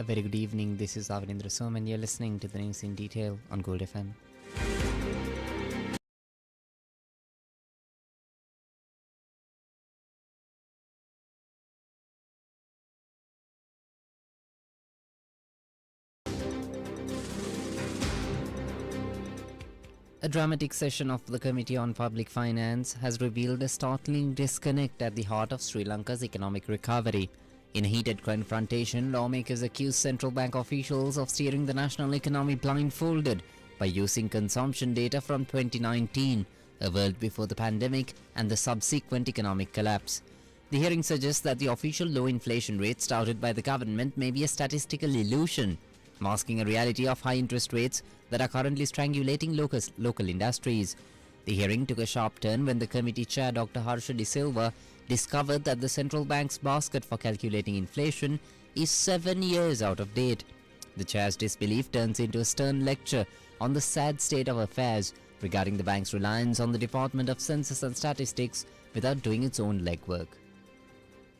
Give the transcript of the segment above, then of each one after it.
A very good evening. This is Avinindra Som and you're listening to the news in detail on Gold FM. A dramatic session of the Committee on Public Finance has revealed a startling disconnect at the heart of Sri Lanka's economic recovery. In a heated confrontation, lawmakers accused central bank officials of steering the national economy blindfolded by using consumption data from 2019, a world before the pandemic and the subsequent economic collapse. The hearing suggests that the official low inflation rate touted by the government may be a statistical illusion, masking a reality of high interest rates that are currently strangulating local industries. The hearing took a sharp turn when the committee chair Dr. Harsha De Silva discovered that the central bank's basket for calculating inflation is 7 years out of date. The chair's disbelief turns into a stern lecture on the sad state of affairs regarding the bank's reliance on the Department of Census and Statistics without doing its own legwork.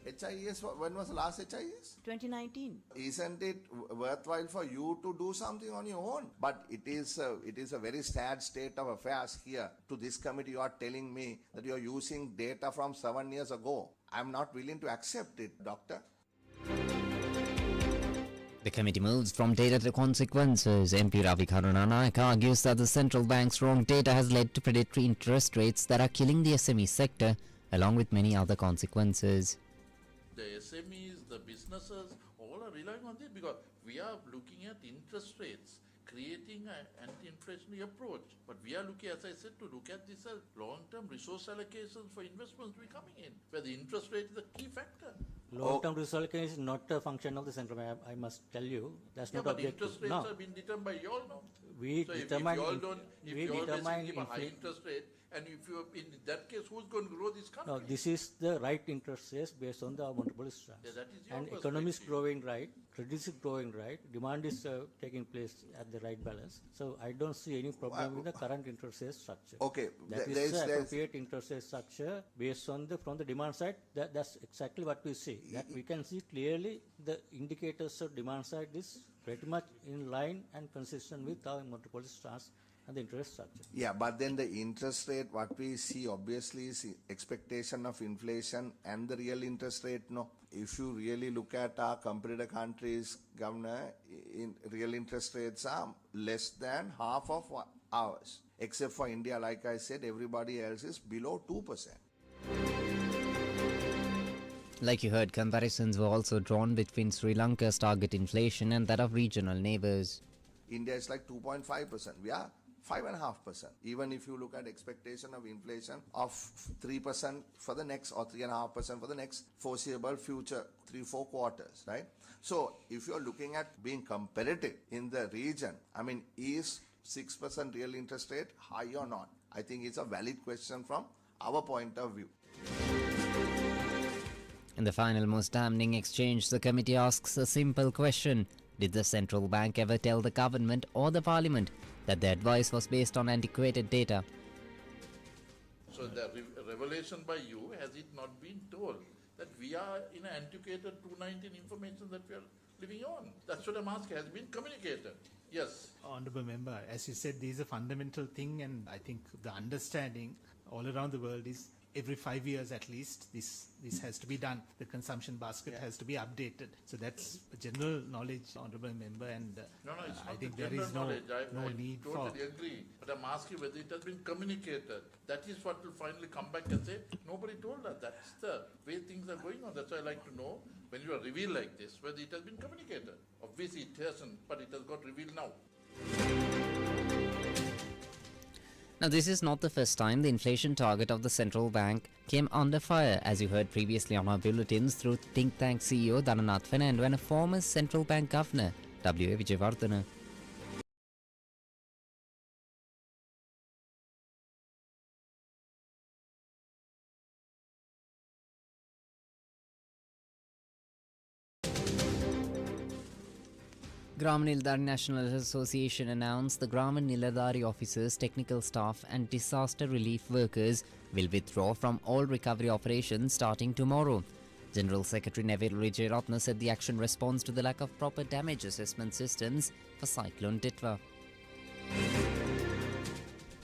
HIS, when was the last HIS? 2019. Isn't it worthwhile for you to do something on your own? But it is a very sad state of affairs here. To this committee, you are telling me that you are using data from 7 years ago. I am not willing to accept it, doctor. The committee moves from data to consequences. MP Ravi Karunanayak argues that the central bank's wrong data has led to predatory interest rates that are killing the SME sector, along with many other consequences. The SMEs, the businesses, all are relying on this because we are looking at interest rates, creating an anti-inflationary approach. But we are looking, as I said, to look at this as long-term resource allocations for investments we coming in, where the interest rate is a key factor. Long-term resource allocation is not a function of the central bank. I must tell you, that's not but objective. interest rates have been determined by you all now. We so determine. if you all basically give a high interest rate, and if you in that case, who's going to grow this country? No, this is the right interest rates based on the multiple strands. Yeah, that is your and economy is growing right, credit is growing right, demand is taking place at the right balance. So I don't see any problem with the current interest rate structure. Okay, that is the appropriate interest rate structure based on from the demand side. That's exactly what we see. That we can see clearly the indicators of demand side is pretty much in line and consistent with our multiple strands and the interest structure. Yeah, but then the interest rate, what we see obviously is expectation of inflation and the real interest rate. No, if you really look at our competitor countries, Governor, in real interest rates are less than half of ours. Except for India, like I said, everybody else is below 2%. Like you heard, comparisons were also drawn between Sri Lanka's target inflation and that of regional neighbors. India is like 2.5%. We are 5.5%. Even if you look at expectation of inflation of 3% for the next, or 3.5% for the next foreseeable future 3-4 quarters, right? So if you're looking at being competitive in the region, I mean, is 6% real interest rate high or not? I think it's a valid question from our point of view. In the final, most damning exchange, the committee asks a simple question. Did the central bank ever tell the government or the parliament that the advice was based on antiquated data? So the revelation by you, has it not been told that we are in an antiquated 219 information that we are living on? That's what I'm asking. Has been communicated? Yes. Honourable Member, as you said, this is a fundamental thing, and I think the understanding all around the world is every 5 years at least, this has to be done. The basket has to be updated. So that's general knowledge, Honourable Member, and I think there is no need for... I totally agree. But I'm asking whether it has been communicated. That is what will finally come back and say, nobody told us. That's the way things are going on. That's why I like to know, when you are revealed like this, whether it has been communicated. Obviously it hasn't, but it has got revealed now. Now, this is not the first time the inflation target of the central bank came under fire, as you heard previously on our bulletins through think tank CEO Dhananath Fernando and a former central bank governor, W.A. Vijayawardena. Gram Niladhari National Association announced the Gram and Niladhari officers, technical staff and disaster relief workers will withdraw from all recovery operations starting tomorrow. General Secretary Neville Wijeratne said the action responds to the lack of proper damage assessment systems for Cyclone Titwa.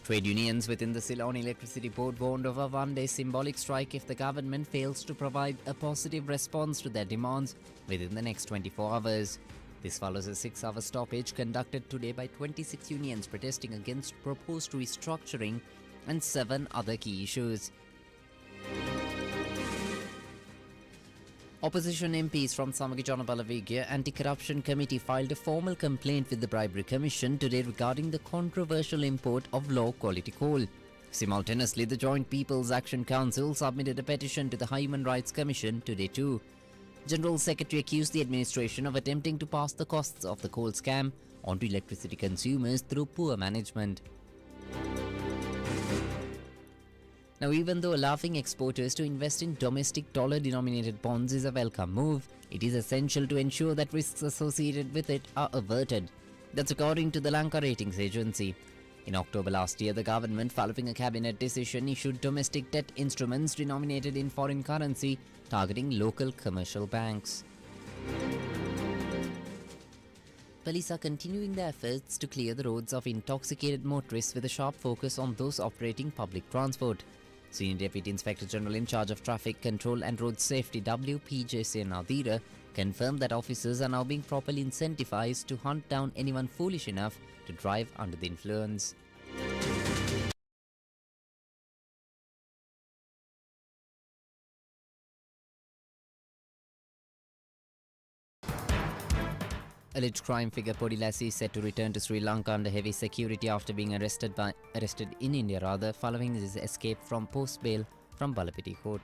Trade unions within the Ceylon Electricity Board warned of a one-day symbolic strike if the government fails to provide a positive response to their demands within the next 24 hours. This follows a 6-hour stoppage conducted today by 26 unions protesting against proposed restructuring and 7 other key issues. Opposition MPs from Samagi Janabalavigya Anti-Corruption Committee filed a formal complaint with the Bribery Commission today regarding the controversial import of low-quality coal. Simultaneously, the Joint People's Action Council submitted a petition to the Human Rights Commission today too. General Secretary accused the administration of attempting to pass the costs of the coal scam onto electricity consumers through poor management. Now, even though allowing exporters to invest in domestic dollar-denominated bonds is a welcome move, it is essential to ensure that risks associated with it are averted. That's according to the Lanka Ratings Agency. In October last year, the government, following a cabinet decision, issued domestic debt instruments denominated in foreign currency, targeting local commercial banks. Police are continuing their efforts to clear the roads of intoxicated motorists with a sharp focus on those operating public transport. Senior Deputy Inspector General in charge of Traffic Control and Road Safety WPJC Nadira confirmed that officers are now being properly incentivized to hunt down anyone foolish enough to drive under the influence. Alleged crime figure Podi Lassie is set to return to Sri Lanka under heavy security after being arrested in India following his escape from post bail from Balapiti Court.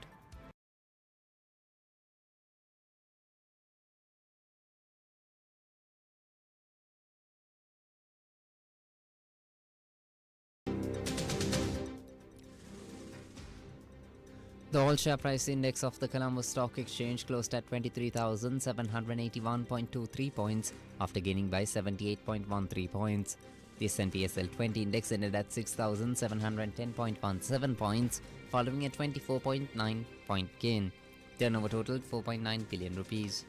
The all-share price index of the Colombo Stock Exchange closed at 23,781.23 points after gaining by 78.13 points. The S&P SL 20 index ended at 6,710.17 points, following a 24.9 point gain. Turnover totaled 4.9 billion rupees.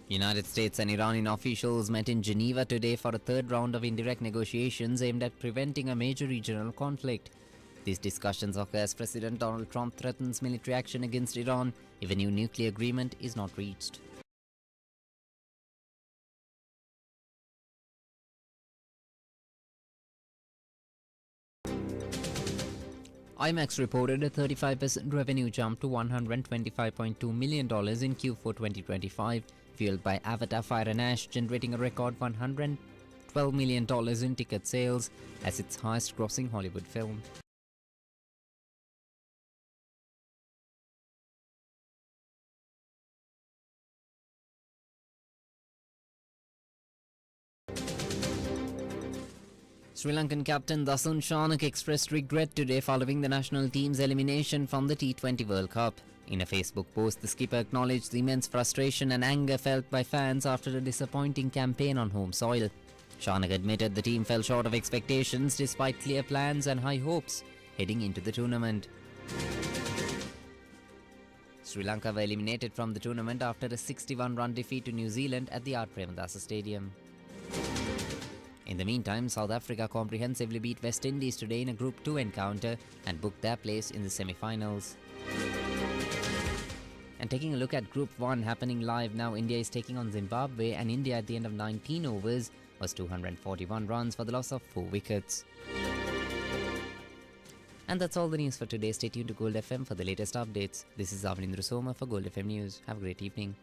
United States and Iranian officials met in Geneva today for a third round of indirect negotiations aimed at preventing a major regional conflict. These discussions occur as President Donald Trump threatens military action against Iran if a new nuclear agreement is not reached. IMAX reported a 35% revenue jump to $125.2 million in Q4 2025, fueled by Avatar Fire and Ash, generating a record $112 million in ticket sales as its highest-grossing Hollywood film. Sri Lankan captain Dasun Shanaka expressed regret today following the national team's elimination from the T20 World Cup. In a Facebook post, the skipper acknowledged the immense frustration and anger felt by fans after a disappointing campaign on home soil. Shanaka admitted the team fell short of expectations despite clear plans and high hopes heading into the tournament. Sri Lanka were eliminated from the tournament after a 61-run defeat to New Zealand at the R. Premadasa Stadium. In the meantime, South Africa comprehensively beat West Indies today in a Group 2 encounter and booked their place in the semi-finals. And taking a look at Group 1 happening live now, India is taking on Zimbabwe, and India at the end of 19 overs was 241 runs for the loss of 4 wickets. And that's all the news for today. Stay tuned to Gold FM for the latest updates. This is Avinindra Soma for Gold FM News. Have a great evening.